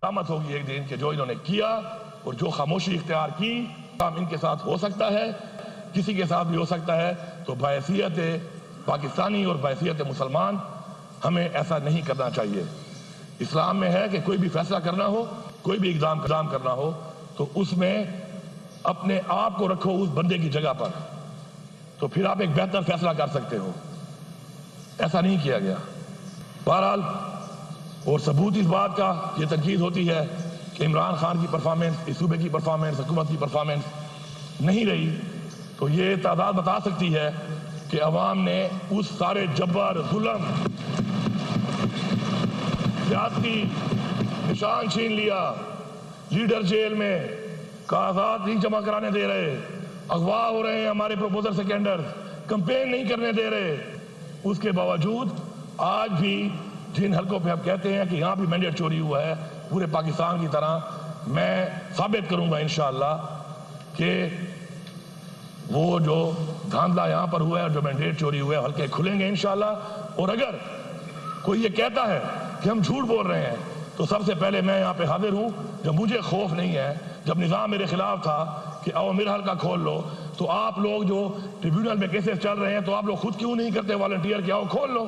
قیامت ہوگی ایک دن کہ جو انہوں نے کیا اور جو خاموشی اختیار کی کام ان کے ساتھ ہو سکتا ہے، کسی کے ساتھ بھی ہو سکتا ہے، تو بحیثیت پاکستانی اور بحیثیت مسلمان ہمیں ایسا نہیں کرنا چاہیے۔ اسلام میں ہے کہ کوئی بھی فیصلہ کرنا ہو، کوئی بھی اقدام کرنا ہو تو اس میں اپنے آپ کو رکھو اس بندے کی جگہ پر، تو پھر آپ ایک بہتر فیصلہ کر سکتے ہو۔ ایسا نہیں کیا گیا۔ بہرحال اور ثبوت اس بات کا یہ تنقید ہوتی ہے کہ عمران خان کی پرفارمنس، اس صوبے کی پرفارمنس، حکومت کی پرفارمنس نہیں رہی، تو یہ تعداد بتا سکتی ہے کہ عوام نے اس سارے جبر، ظلم، زیادتی نشان چھین لیا، لیڈر جیل میں کاغذات نہیں جمع کرانے دے رہے، اغوا ہو رہے ہیں ہمارے پروپوزر سیکنڈر، کمپین نہیں کرنے دے رہے، اس کے باوجود آج بھی جن حلقوں پہ ہم کہتے ہیں کہ یہاں بھی مینڈیٹ چوری ہوا ہے پورے پاکستان کی طرح، میں ثابت کروں گا انشاءاللہ کہ وہ جو دھاندلا یہاں پر ہوا ہے اور جو مینڈیٹ چوری ہوا ہے حلقے کھلیں گے انشاءاللہ۔ اور اگر کوئی یہ کہتا ہے کہ ہم جھوٹ بول رہے ہیں تو سب سے پہلے میں یہاں پہ حاضر ہوں، جب مجھے خوف نہیں ہے، جب نظام میرے خلاف تھا کہ آؤ میرا حلقہ کھول لو، تو آپ لوگ جو ٹریبیونل میں کیسز چل رہے ہیں تو آپ لوگ خود کیوں نہیں کرتے والنٹیئر کہ آؤ کھول لو،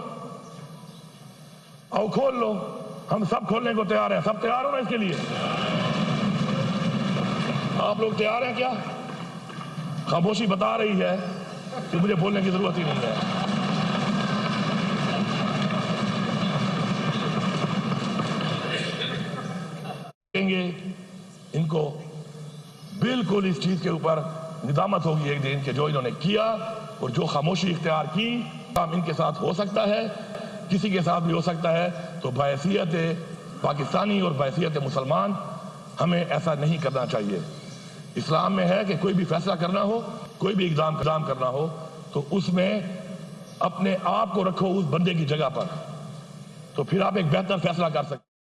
آؤ کھول لو، ہم سب کھولنے کو تیار ہیں۔ سب تیار ہو نا اس کے لیے؟ آپ لوگ تیار ہیں کیا؟ خاموشی بتا رہی ہے کہ مجھے بولنے کی ضرورت ہی نہیں ہے۔ ان کو بالکل اس چیز کے اوپر ندامت ہوگی ایک دن کہ جو انہوں نے کیا اور جو خاموشی اختیار کی کام ان کے ساتھ ہو سکتا ہے، کسی کے ساتھ بھی ہو سکتا ہے، تو بحیثیت پاکستانی اور بحیثیت مسلمان ہمیں ایسا نہیں کرنا چاہیے۔ اسلام میں ہے کہ کوئی بھی فیصلہ کرنا ہو، کوئی بھی اقدام کرنا ہو تو اس میں اپنے آپ کو رکھو اس بندے کی جگہ پر، تو پھر آپ ایک بہتر فیصلہ کر سکتے۔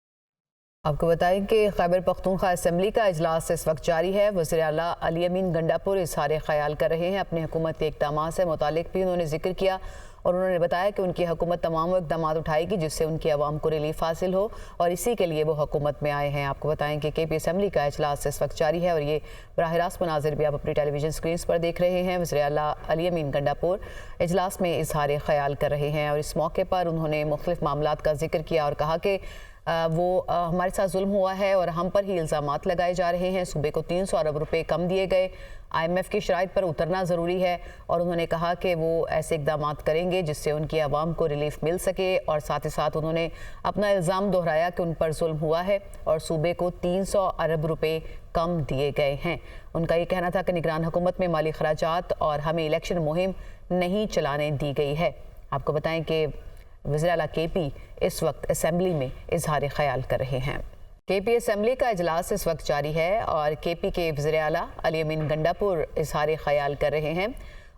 آپ کو بتائیں کہ خیبر پختونخوا اسمبلی کا اجلاس اس وقت جاری ہے۔ وزیر اعلیٰ علی امین گنڈاپور اظہار خیال کر رہے ہیں، اپنے حکومت کے اقدامات سے متعلق بھی انہوں نے ذکر کیا اور انہوں نے بتایا کہ ان کی حکومت تمام وہ اقدامات اٹھائے گی جس سے ان کی عوام کو ریلیف حاصل ہو اور اسی کے لیے وہ حکومت میں آئے ہیں۔ آپ کو بتائیں کہ کے پی اسمبلی کا اجلاس اس وقت جاری ہے اور یہ براہ راست مناظر بھی آپ اپنی ٹیلی ویژن سکرینز پر دیکھ رہے ہیں۔ وزیر اعلیٰ علی امین گنڈاپور اجلاس میں اظہار خیال کر رہے ہیں اور اس موقع پر انہوں نے مختلف معاملات کا ذکر کیا اور کہا کہ وہ ہمارے ساتھ ظلم ہوا ہے اور ہم پر ہی الزامات لگائے جا رہے ہیں، صوبے کو 300 ارب روپے کم دیے گئے، آئی ایم ایف کی شرائط پر اترنا ضروری ہے اور انہوں نے کہا کہ وہ ایسے اقدامات کریں گے جس سے ان کی عوام کو ریلیف مل سکے اور ساتھ ہی ساتھ انہوں نے اپنا الزام دہرایا کہ ان پر ظلم ہوا ہے اور صوبے کو 300 ارب روپے کم دیے گئے ہیں۔ ان کا یہ کہنا تھا کہ نگران حکومت میں مالی اخراجات اور ہمیں الیکشن مہم نہیں چلانے دی گئی ہے۔ آپ کو بتائیں کہ وزیر اعلیٰ کے پی اس وقت اسمبلی میں اظہار خیال کر رہے ہیں۔ کے پی اسمبلی کا اجلاس اس وقت جاری ہے اور کے پی کے وزیر اعلیٰ علی امین گنڈاپور اظہار خیال کر رہے ہیں۔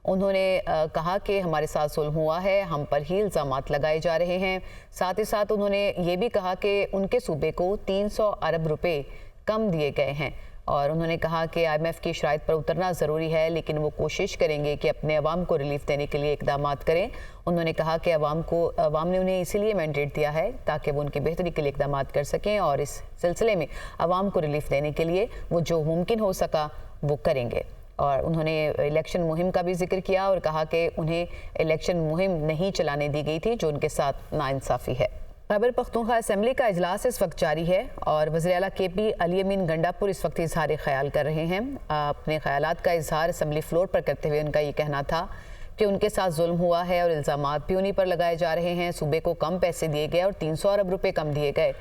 انہوں نے کہا کہ ہمارے ساتھ ظلم ہوا ہے، ہم پر ہی الزامات لگائے جا رہے ہیں، ساتھ ہی ساتھ انہوں نے یہ بھی کہا کہ ان کے صوبے کو 300 ارب روپے کم دیے گئے ہیں اور انہوں نے کہا کہ آئی ایم ایف کی شرائط پر اترنا ضروری ہے لیکن وہ کوشش کریں گے کہ اپنے عوام کو ریلیف دینے کے لیے اقدامات کریں۔ انہوں نے کہا کہ عوام نے انہیں اسی لیے مینڈیٹ دیا ہے تاکہ وہ ان کی بہتری کے لیے اقدامات کر سکیں اور اس سلسلے میں عوام کو ریلیف دینے کے لیے وہ جو ممکن ہو سکا وہ کریں گے۔ اور انہوں نے الیکشن مہم کا بھی ذکر کیا اور کہا کہ انہیں الیکشن مہم نہیں چلانے دی گئی تھی جو ان کے ساتھ ناانصافی ہے۔ خیبر پختونخوا اسمبلی کا اجلاس اس وقت جاری ہے اور وزیر اعلیٰ کے پی علی امین گنڈاپور اس وقت اظہار خیال کر رہے ہیں۔ اپنے خیالات کا اظہار اسمبلی فلور پر کرتے ہوئے ان کا یہ کہنا تھا کہ ان کے ساتھ ظلم ہوا ہے اور الزامات بھی انہی پر لگائے جا رہے ہیں، صوبے کو کم پیسے دیے گئے اور 300 ارب روپے کم دیے گئے۔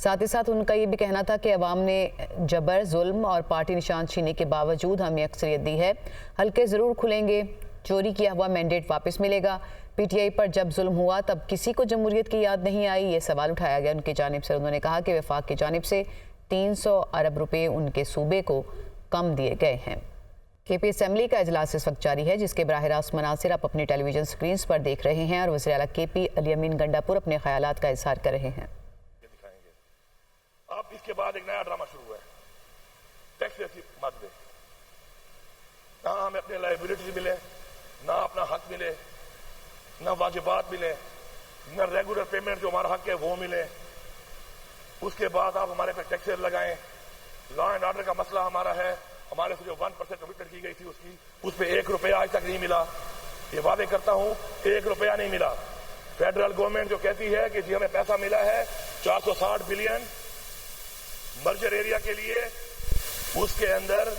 ساتھ ہی ساتھ ان کا یہ بھی کہنا تھا کہ عوام نے جبر، ظلم اور پارٹی نشان چھیننے کے باوجود ہمیں اکثریت دی ہے، حلقے ضرور کھلیں گے، چوری کیا ہوا مینڈیٹ واپس ملے گا۔ پی ٹی آئی پر جب ظلم ہوا تب کسی کو جمہوریت کی یاد نہیں آئی، یہ سوال اٹھایا گیا ان کی جانب سے۔ انہوں نے کہا کہ وفاق کی جانب سے 300 ارب روپے ان کے صوبے کو کم دیے گئے ہیں۔ کے پی اسمبلی کا اجلاس اس وقت جاری ہے جس کے براہ راست مناظر آپ اپنی ٹیلی ویژن سکرینز پر دیکھ رہے ہیں اور وزیر اعلیٰ کے پی علی امین گنڈاپور اپنے خیالات کا اظہار کر رہے ہیں۔ اب اس کے بعد ایک نیا ڈرامہ شروع ہے، ٹیکس مادے، نہ ہمیں اپنے لائبلٹیز ملے، نہ اپنا حق ملے، نہ واجبات ملے، نہ ریگولر پیمنٹ جو ہمارا حق ہے وہ ملے، اس کے بعد آپ ہمارے پہ ٹیکسز لگائیں. لا اینڈ آرڈر کا مسئلہ ہمارا ہے, ہمارے سے جو 1% کمٹمنٹ کی گئی تھی اس پہ 1 روپیہ آج تک نہیں ملا. یہ وعدے کرتا ہوں 1 روپیہ نہیں ملا. فیڈرل گورنمنٹ جو کہتی ہے کہ جی ہمیں پیسہ ملا ہے 460 بلین مرجر ایریا کے لیے, اس کے اندر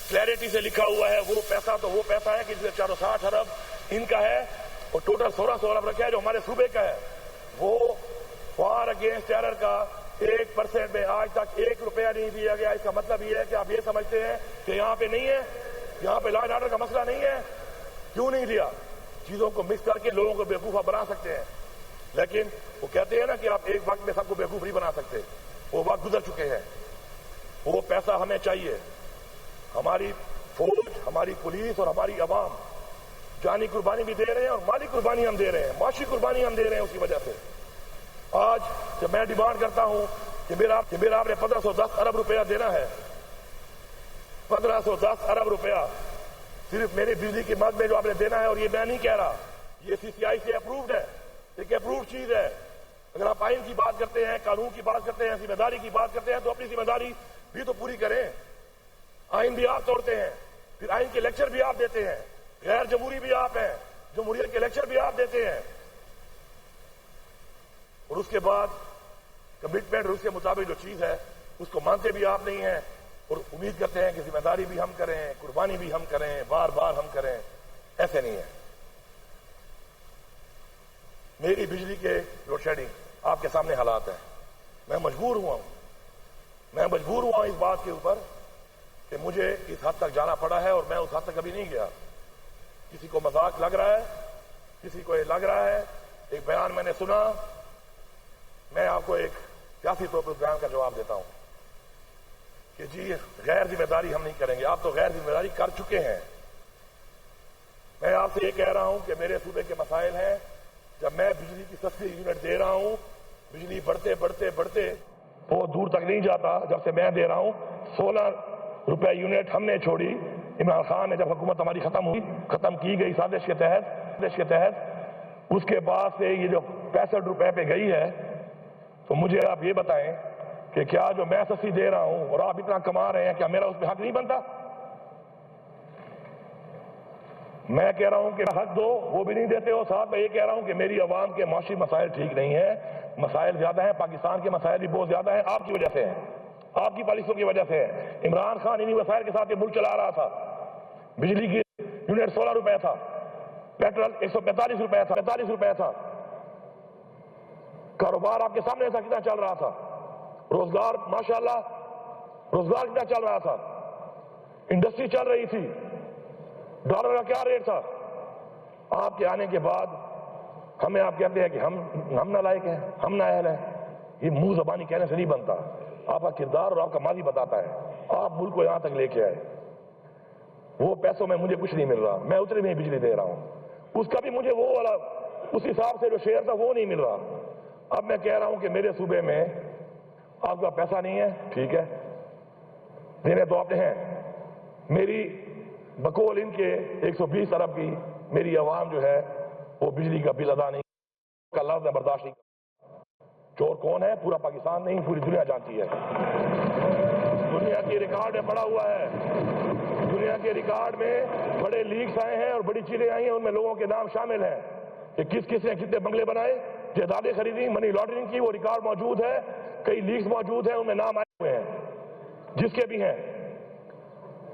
کلیئرٹی سے لکھا ہوا ہے وہ پیسہ ہے کہ جس میں 460 ارب ان کا ہے اور ٹوٹل 1600 ارب رکھا ہے جو ہمارے صوبے کا ہے. وہ وار اگینسٹ ٹیرر کا 1% میں آج تک 1 روپیہ نہیں دیا گیا. اس کا مطلب یہ ہے کہ آپ یہ سمجھتے ہیں کہ یہاں پہ نہیں ہے, یہاں پہ لا اینڈ آرڈر کا مسئلہ نہیں ہے. کیوں نہیں دیا؟ چیزوں کو مکس کر کے لوگوں کو بیوقوفہ بنا سکتے ہیں, لیکن وہ کہتے ہیں نا کہ آپ ایک وقت میں سب کو بیوقوف نہیں بنا سکتے. وہ وقت گزر چکے ہیں. وہ پیسہ ہمیں چاہیے. ہماری فوج, ہماری پولیس اور ہماری عوام جانی قربانی بھی دے رہے ہیں اور مالی قربانی ہم دے رہے ہیں, معاشی قربانی ہم دے رہے ہیں. اسی وجہ سے آج جب میں ڈیمانڈ کرتا ہوں کہ میرا آپ نے 1510 ارب روپیہ دینا ہے, 1510 ارب روپیہ صرف میری بجلی کی مد میں جو آپ نے دینا ہے, اور یہ میں نہیں کہہ رہا, یہ CCI سے اپرووڈ ہے, ایک اپرووڈ چیز ہے. اگر آپ آئین کی بات کرتے ہیں, قانون کی بات کرتے ہیں, ذمہ داری کی بات کرتے ہیں تو اپنی ذمہ داری بھی تو پوری کریں. آئین بھی آپ توڑتے ہیں, پھر آئین کے لیکچر بھی آپ دیتے ہیں, غیر جمہوری بھی آپ ہیں, جمہوریت کے لیکچر بھی آپ دیتے ہیں, اور اس کے بعد کمٹمنٹ اور اس کے مطابق جو چیز ہے اس کو مانتے بھی آپ نہیں ہیں, اور امید کرتے ہیں کہ ذمہ داری بھی ہم کریں, قربانی بھی ہم کریں, بار بار ہم کریں. ایسے نہیں ہے. میری بجلی کے لوڈ شیڈنگ آپ کے سامنے حالات ہیں. میں مجبور ہوا اس بات کے اوپر کہ مجھے اس حد تک جانا پڑا ہے, اور میں اس حد تک کبھی نہیں گیا. کسی کو مذاق لگ رہا ہے, کسی کو یہ لگ رہا ہے. ایک بیان میں نے سنا, میں آپ کو ایک سیاسی طور پر اس بیان کا جواب دیتا ہوں کہ جی غیر ذمہ داری ہم نہیں کریں گے. آپ تو غیر ذمہ داری کر چکے ہیں. میں آپ سے یہ کہہ رہا ہوں کہ میرے صوبے کے مسائل ہیں. جب میں بجلی کی سستی یونٹ دے رہا ہوں, بجلی بڑھتے بہت دور تک نہیں جاتا. جب سے میں دے رہا ہوں 16 روپے یونٹ ہم نے چھوڑی. عمران خان نے جب حکومت ہماری ختم کی گئی سازش کے تحت, اس کے بعد سے یہ جو 65 روپے پہ گئی ہے, تو مجھے آپ یہ بتائیں کہ کیا جو میں سستی دے رہا ہوں اور آپ اتنا کما رہے ہیں, کیا میرا اس پہ حق نہیں بنتا؟ میں کہہ رہا ہوں کہ حق دو, وہ بھی نہیں دیتے ہو. ساتھ میں یہ کہہ رہا ہوں کہ میری عوام کے معاشی مسائل ٹھیک نہیں ہیں, مسائل زیادہ ہیں. پاکستان کے مسائل بھی بہت زیادہ ہیں. آپ کی وجہ سے ہیں, آپ کی پالیسیوں کی وجہ سے ہے. عمران خان انہی وسائل کے ساتھ یہ ملک چلا رہا تھا. بجلی کی یونٹ 16 روپے تھا, پیٹرول 145 روپے تھا. کاروبار آپ کے سامنے ایسا کتنا چل رہا تھا. روزگار ماشاءاللہ روزگار کتنا چل رہا تھا. انڈسٹری چل رہی تھی. ڈالر کا کیا ریٹ تھا. آپ کے آنے کے بعد ہمیں آپ کہتے ہیں کہ ہم نالائق ہیں, ہم نااہل ہیں. یہ منہ زبانی کہنے سے نہیں بنتا. آپ کا کردار اور آپ کا ماضی بتاتا ہے. آپ ملک کو یہاں تک لے کے آئے. وہ پیسوں میں مجھے کچھ نہیں مل رہا, میں اتنے میں بجلی دے رہا ہوں. اس کا بھی مجھے وہ والا اس حساب سے جو شیئر تھا وہ نہیں مل رہا. اب میں کہہ رہا ہوں کہ میرے صوبے میں آپ کا پیسہ نہیں ہے, ٹھیک ہے, دینے تو آپ نے ہیں. میری بقول ان کے 120 ارب کی میری عوام جو ہے وہ بجلی کا بل ادا نہیں کا لفظ میں برداشت نہیں. چور کون ہے؟ پورا پاکستان نہیں, پوری دنیا جانتی ہے. دنیا کے ریکارڈ میں پڑا ہوا ہے. دنیا کے ریکارڈ میں بڑے لیکس آئے ہیں اور بڑی چیزیں آئی ہیں, ان میں لوگوں کے نام شامل ہیں کہ کس نے کتنے بنگلے بنائے, جائیدادیں خریدی, منی لانڈرنگ کی. وہ ریکارڈ موجود ہے, کئی لیکس موجود ہیں, ان میں نام آئے ہوئے ہیں جس کے بھی ہیں.